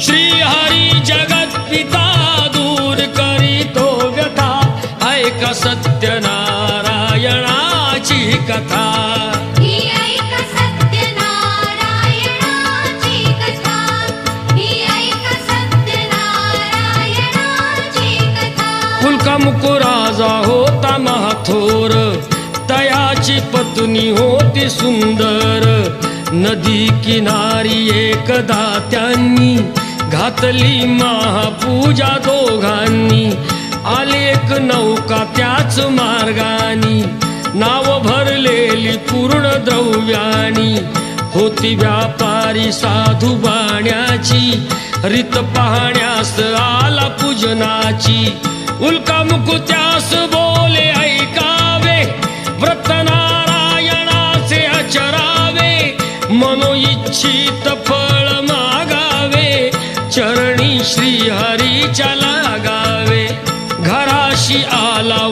श्रीहरी जगत पिता दूर करीतो व्यथा ऐक सत्यनारायणाची कथा मुकुराजा होता महाथोर तयाची पत्नी होती सुंदर नदी किनारी एकदा त्यांनी घातली महापूजा दोघांनी आली एक नौका त्याच मार्गानी नाव भरलेली पूर्ण द्रव्यानी होती व्यापारी साधू बाण्याची रीत पाहण्यास आला पूजनाची उल्का मुकुत्यास बोले ऐकावे व्रत नारायणाचे आचरावे मनोइच्छित फळ मागावे चरणी श्रीहरीच्या लागावे घराशी आला